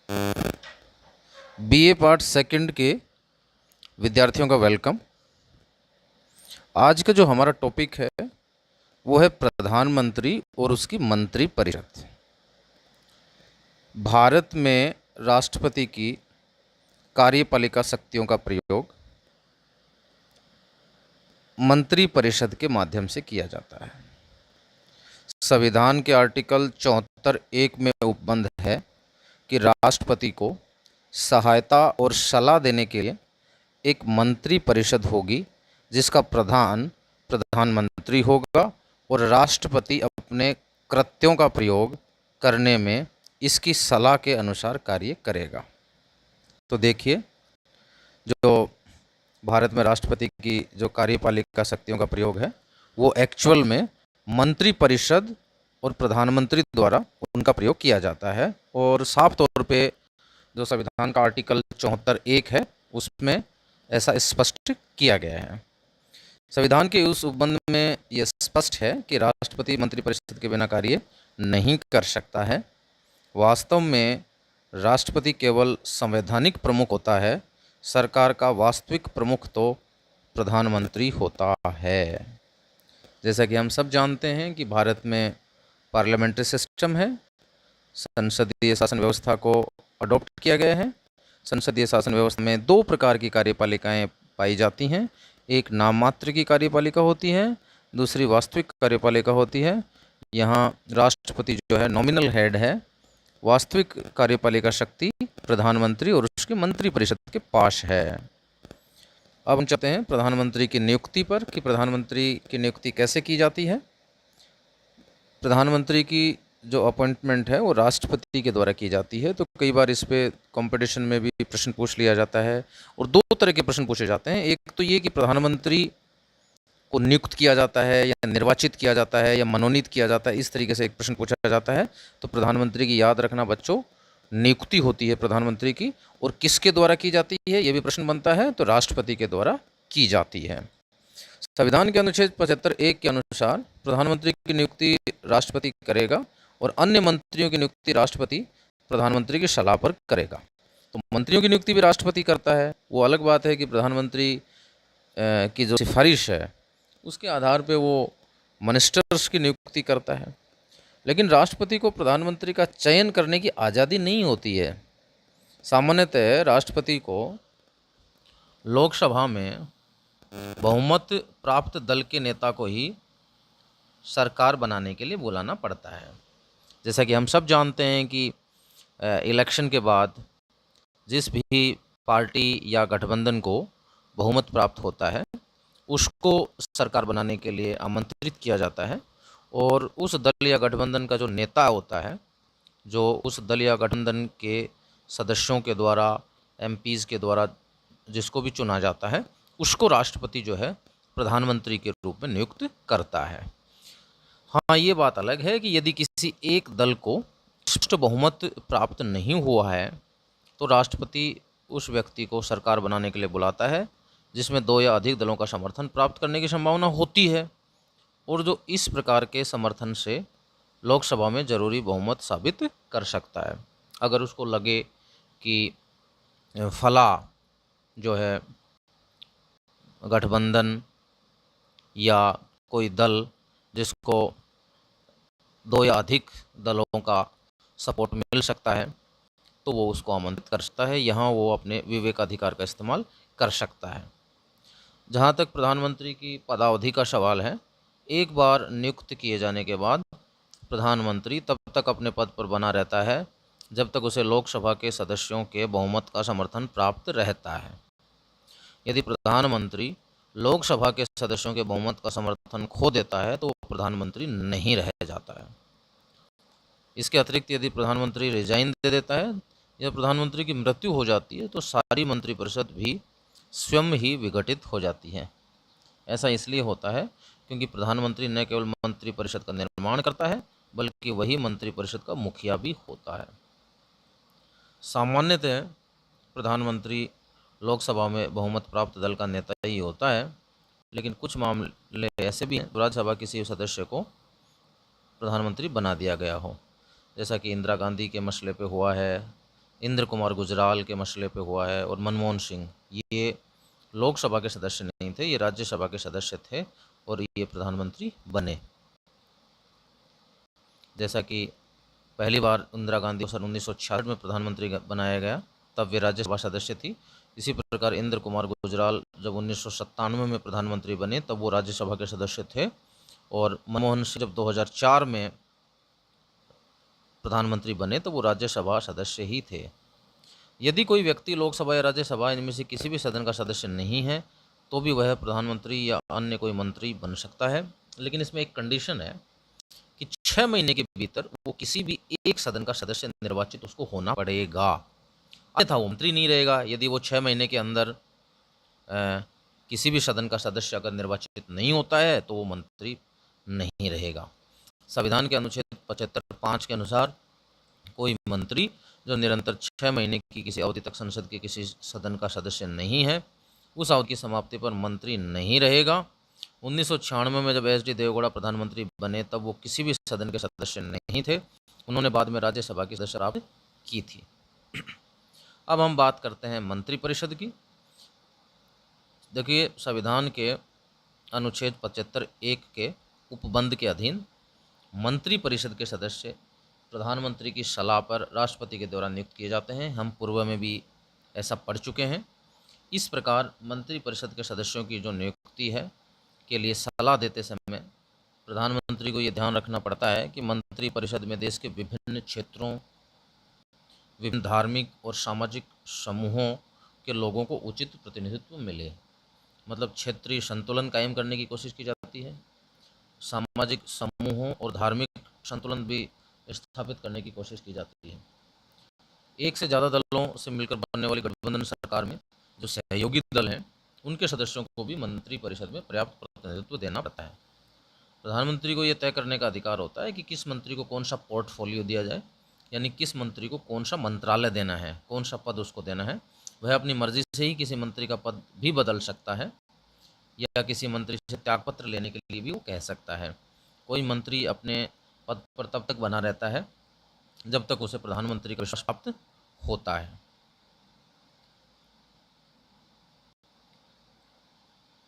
BA part second के विद्यार्थियों का वेलकम। आज का जो हमारा टॉपिक है वो है प्रधानमंत्री और उसकी मंत्री परिषद। भारत में राष्ट्रपति की कार्यपालिका शक्तियों का प्रयोग मंत्री परिषद के माध्यम से किया जाता है। संविधान के आर्टिकल 74(1) में उपबंध है कि राष्ट्रपति को सहायता और सलाह देने के लिए एक मंत्री परिषद होगी जिसका प्रधान प्रधानमंत्री होगा और राष्ट्रपति अपने कृत्यों का प्रयोग करने में इसकी सलाह के अनुसार कार्य करेगा। तो देखिए, जो भारत में राष्ट्रपति की जो कार्यपालिका शक्तियों का प्रयोग है वो एक्चुअल में मंत्री परिषद और प्रधानमंत्री द्वारा उनका प्रयोग किया जाता है। और साफ तौर पे जो संविधान का आर्टिकल 74(1) है उसमें ऐसा स्पष्ट किया गया है। संविधान के उस उपबंध में यह स्पष्ट है कि राष्ट्रपति मंत्रिपरिषद के बिना कार्य नहीं कर सकता है। वास्तव में राष्ट्रपति केवल संवैधानिक प्रमुख होता है, सरकार का वास्तविक प्रमुख तो प्रधानमंत्री होता है। जैसा कि हम सब जानते हैं कि भारत में पार्लियामेंट्री सिस्टम है, संसदीय शासन व्यवस्था को अडॉप्ट किया गया है। संसदीय शासन व्यवस्था में दो प्रकार की कार्यपालिकाएं पाई जाती हैं, एक नाम मात्र की कार्यपालिका होती है, दूसरी वास्तविक कार्यपालिका होती है। यहाँ राष्ट्रपति जो है नॉमिनल हेड है, वास्तविक कार्यपालिका शक्ति प्रधानमंत्री और उसकी मंत्री परिषद के पास है। अब हम चलते हैं प्रधानमंत्री की नियुक्ति पर कि प्रधानमंत्री की नियुक्ति कैसे की जाती है। प्रधानमंत्री की जो अपॉइंटमेंट है वो राष्ट्रपति के द्वारा की जाती है। तो कई बार इस पे कंपटीशन में भी प्रश्न पूछ लिया जाता है और दो तरह के प्रश्न पूछे जाते हैं। एक तो ये कि प्रधानमंत्री को नियुक्त किया जाता है या निर्वाचित किया जाता है या मनोनीत किया जाता है, इस तरीके से एक प्रश्न पूछा जाता है। तो प्रधानमंत्री की याद रखना बच्चों, नियुक्ति होती है प्रधानमंत्री की, और किसके द्वारा की जाती है ये भी प्रश्न बनता है, तो राष्ट्रपति के द्वारा की जाती है। संविधान के अनुच्छेद 75(1) के अनुसार प्रधानमंत्री की नियुक्ति राष्ट्रपति करेगा और अन्य मंत्रियों की नियुक्ति राष्ट्रपति प्रधानमंत्री की सलाह पर करेगा। तो मंत्रियों की नियुक्ति भी राष्ट्रपति करता है। वो अलग बात है कि प्रधानमंत्री की जो सिफारिश है उसके आधार पे वो मिनिस्टर्स की नियुक्ति करता है, लेकिन राष्ट्रपति को प्रधानमंत्री का चयन करने की आज़ादी नहीं होती है। सामान्यतः राष्ट्रपति को लोकसभा में बहुमत प्राप्त दल के नेता को ही सरकार बनाने के लिए बुलाना पड़ता है। जैसा कि हम सब जानते हैं कि इलेक्शन के बाद जिस भी पार्टी या गठबंधन को बहुमत प्राप्त होता है उसको सरकार बनाने के लिए आमंत्रित किया जाता है और उस दल या गठबंधन का जो नेता होता है, जो उस दल या गठबंधन के सदस्यों के द्वारा, एमपीज़ के द्वारा जिसको भी चुना जाता है, उसको राष्ट्रपति जो है प्रधानमंत्री के रूप में नियुक्त करता है। हाँ, ये बात अलग है कि यदि किसी एक दल को स्पष्ट बहुमत प्राप्त नहीं हुआ है तो राष्ट्रपति उस व्यक्ति को सरकार बनाने के लिए बुलाता है जिसमें दो या अधिक दलों का समर्थन प्राप्त करने की संभावना होती है और जो इस प्रकार के समर्थन से लोकसभा में जरूरी बहुमत साबित कर सकता है। अगर उसको लगे कि फला जो है गठबंधन या कोई दल जिसको दो या अधिक दलों का सपोर्ट मिल सकता है तो वो उसको आमंत्रित कर सकता है, यहाँ वो अपने विवेकाधिकार का इस्तेमाल कर सकता है। जहाँ तक प्रधानमंत्री की पदावधि का सवाल है, एक बार नियुक्त किए जाने के बाद प्रधानमंत्री तब तक अपने पद पर बना रहता है जब तक उसे लोकसभा के सदस्यों के बहुमत का समर्थन प्राप्त रहता है। यदि प्रधानमंत्री लोकसभा के सदस्यों के बहुमत का समर्थन खो देता है तो वो प्रधानमंत्री नहीं रह जाता है। इसके अतिरिक्त यदि प्रधानमंत्री रिजाइन दे देता है या प्रधानमंत्री की मृत्यु हो जाती है तो सारी मंत्रिपरिषद भी स्वयं ही विघटित हो जाती है। ऐसा इसलिए होता है क्योंकि प्रधानमंत्री न केवल मंत्रिपरिषद का निर्माण करता है बल्कि वही मंत्रिपरिषद का मुखिया भी होता है। सामान्यतः प्रधानमंत्री लोकसभा में बहुमत प्राप्त दल का नेता ही होता है, लेकिन कुछ मामले ऐसे भी हैं राज्यसभा किसी सदस्य को प्रधानमंत्री बना दिया गया हो, जैसा कि इंदिरा गांधी के मसले पे हुआ है इंद्र कुमार गुजराल के मसले पे हुआ है, और मनमोहन सिंह, ये लोकसभा के सदस्य नहीं थे, ये राज्यसभा के सदस्य थे और ये प्रधानमंत्री बने। जैसा कि पहली बार इंदिरा गांधी को सन 1966 में प्रधानमंत्री बनाया गया, तब वे राज्यसभा सदस्य थी। इसी प्रकार इंद्र कुमार गुजराल जब 1997 में प्रधानमंत्री बने तब वो राज्यसभा के सदस्य थे, और मनमोहन सिंह जब 2004 में प्रधानमंत्री बने तो वो राज्यसभा सदस्य ही थे। यदि कोई व्यक्ति लोकसभा या राज्यसभा इनमें से किसी भी सदन का सदस्य नहीं है तो भी वह प्रधानमंत्री या अन्य कोई मंत्री बन सकता है, लेकिन इसमें एक कंडीशन है कि 6 महीने के भीतर वो किसी भी एक सदन का सदस्य निर्वाचित उसको होना पड़ेगा, अन्यथा वो मंत्री नहीं रहेगा। यदि वो 6 महीने के अंदर किसी भी सदन का सदस्य अगर निर्वाचित नहीं होता है तो वो मंत्री नहीं रहेगा। संविधान के अनुच्छेद 75(5) के अनुसार कोई मंत्री जो निरंतर 6 महीने की किसी अवधि तक संसद के किसी सदन का सदस्य नहीं है, उस अवधि की समाप्ति पर मंत्री नहीं रहेगा। 1996 में जब एच डी देवेगौड़ा प्रधानमंत्री बने तब वो किसी भी सदन के सदस्य नहीं थे, उन्होंने बाद में राज्यसभा की सदस्यता प्राप्त की थी। अब हम बात करते हैं मंत्रिपरिषद की। देखिए, संविधान के अनुच्छेद 75(1) के उपबंध के अधीन मंत्रिपरिषद के सदस्य प्रधानमंत्री की सलाह पर राष्ट्रपति के द्वारा नियुक्त किए जाते हैं। हम पूर्व में भी ऐसा पढ़ चुके हैं। इस प्रकार मंत्रिपरिषद के सदस्यों की जो नियुक्ति है के लिए सलाह देते समय प्रधानमंत्री को ये ध्यान रखना पड़ता है कि मंत्रिपरिषद में देश के विभिन्न क्षेत्रों, विभिन्न धार्मिक और सामाजिक समूहों के लोगों को उचित प्रतिनिधित्व मिले। मतलब क्षेत्रीय संतुलन कायम करने की कोशिश की जाती है, सामाजिक समूहों और धार्मिक संतुलन भी स्थापित करने की कोशिश की जाती है। एक से ज़्यादा दलों से मिलकर बनने वाली गठबंधन सरकार में जो सहयोगी दल हैं उनके सदस्यों को भी मंत्रिपरिषद में पर्याप्त प्रतिनिधित्व देना पड़ता है। प्रधानमंत्री को यह तय करने का अधिकार होता है कि किस मंत्री को कौन सा पोर्टफोलियो दिया जाए, यानी किस मंत्री को कौन सा मंत्रालय देना है, कौन सा पद उसको देना है। वह अपनी मर्जी से ही किसी मंत्री का पद भी बदल सकता है या किसी मंत्री से त्यागपत्र लेने के लिए भी वो कह सकता है। कोई मंत्री अपने पद पर तब तक बना रहता है जब तक उसे प्रधानमंत्री का विश्वास प्राप्त होता है।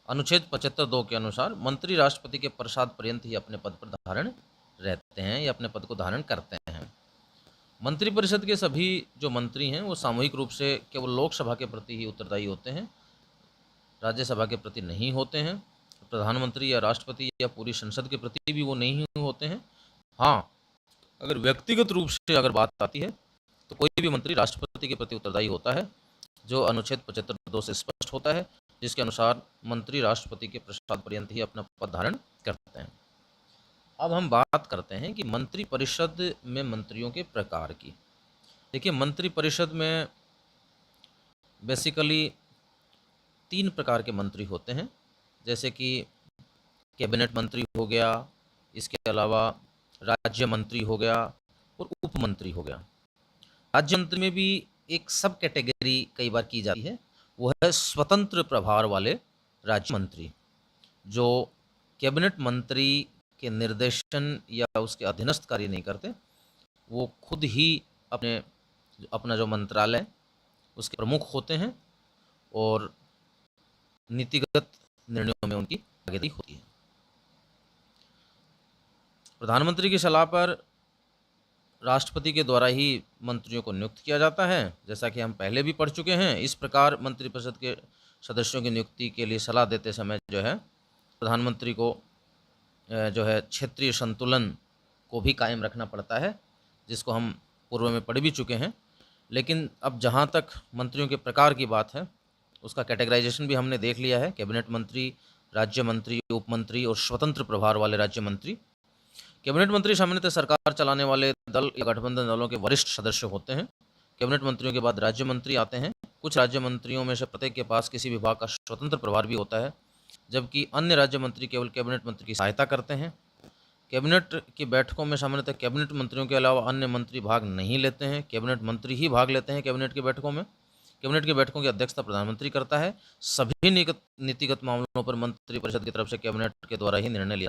अनुच्छेद 75(2) के अनुसार मंत्री राष्ट्रपति के प्रसाद पर्यंत ही अपने पद पर धारण रहते हैं या अपने पद को धारण करते हैं। मंत्रिपरिषद के सभी जो मंत्री हैं वो सामूहिक रूप से केवल लोकसभा के प्रति ही उत्तरदायी होते हैं, राज्यसभा के प्रति नहीं होते हैं। प्रधानमंत्री या राष्ट्रपति या पूरी संसद के प्रति भी वो नहीं होते हैं। हाँ, अगर व्यक्तिगत रूप से अगर बात आती है तो कोई भी मंत्री राष्ट्रपति के प्रति उत्तरदायी होता है, जो अनुच्छेद 75(2) से स्पष्ट होता है, जिसके अनुसार मंत्री राष्ट्रपति के प्रसाद पर्यंत ही अपना पद धारण करते हैं। अब हम बात करते हैं कि मंत्रिपरिषद में मंत्रियों के प्रकार की। देखिए, मंत्रिपरिषद में बेसिकली 3 प्रकार के मंत्री होते हैं, जैसे कि कैबिनेट मंत्री हो गया, इसके अलावा राज्य मंत्री हो गया और उप मंत्री हो गया। राज्य मंत्री में भी एक सब कैटेगरी कई बार की जाती है, वो है स्वतंत्र प्रभार वाले राज्य मंत्री, जो कैबिनेट मंत्री के निर्देशन या उसके अधीनस्थ कार्य नहीं करते। वो खुद ही अपना जो मंत्रालय उसके प्रमुख होते हैं और नीतिगत निर्णयों में उनकी भागीदारी होती है। प्रधानमंत्री की सलाह पर राष्ट्रपति के द्वारा ही मंत्रियों को नियुक्त किया जाता है, जैसा कि हम पहले भी पढ़ चुके हैं। इस प्रकार मंत्रिपरिषद के सदस्यों की नियुक्ति के लिए सलाह देते समय जो है प्रधानमंत्री को जो है क्षेत्रीय संतुलन को भी कायम रखना पड़ता है, जिसको हम पूर्व में पढ़ भी चुके हैं। लेकिन अब जहाँ तक मंत्रियों के प्रकार की बात है, उसका कैटेगराइजेशन भी हमने देख लिया है। कैबिनेट मंत्री, राज्य मंत्री, उप मंत्री और स्वतंत्र प्रभार वाले राज्य मंत्री। कैबिनेट मंत्री सामान्यतः सरकार चलाने वाले दल या गठबंधन दलों के वरिष्ठ सदस्य होते हैं। कैबिनेट मंत्रियों के बाद राज्य मंत्री आते हैं। कुछ राज्य मंत्रियों में से प्रत्येक के पास किसी विभाग का स्वतंत्र प्रभार भी होता है, जबकि अन्य राज्य मंत्री केवल कैबिनेट मंत्री की सहायता करते हैं। कैबिनेट की बैठकों में सामान्यतः कैबिनेट मंत्रियों के अलावा अन्य मंत्री भाग नहीं लेते हैं, कैबिनेट मंत्री ही भाग लेते हैं कैबिनेट की बैठकों में। कैबिनेट की बैठकों की अध्यक्षता प्रधानमंत्री करता है। सभी नीतिगत मामलों पर मंत्रिपरिषद की तरफ से कैबिनेट के द्वारा ही निर्णय लिया